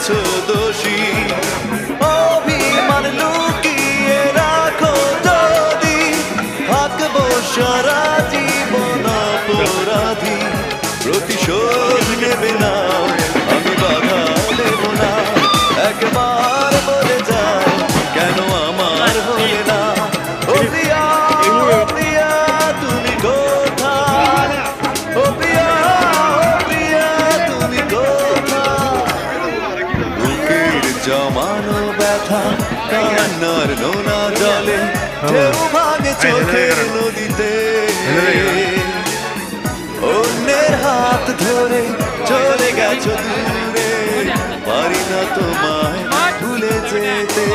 হয়েছো দোষী। অভিমান লুকিয়ে রাখো যদি, থাকবো সারা জীবন অপরাধী। প্রতিশোধ নেবে না, আমি বাধা দেব না। একবার বলে যাও কেন আমার হলে না। ও প্রিয়া, ও প্রিয়া তুমি কোথায়? ও প্রিয়া, ও প্রিয়া তুমি কোথায়? বুকের জমানো ব্যথা কান্নার নোনা জলে, ঢেউ ভাঙে চোখের নদীতে। অন্যের হাত ধরে চলে গেছো দূরে, পারি না তোমায় ভুলে যেতে।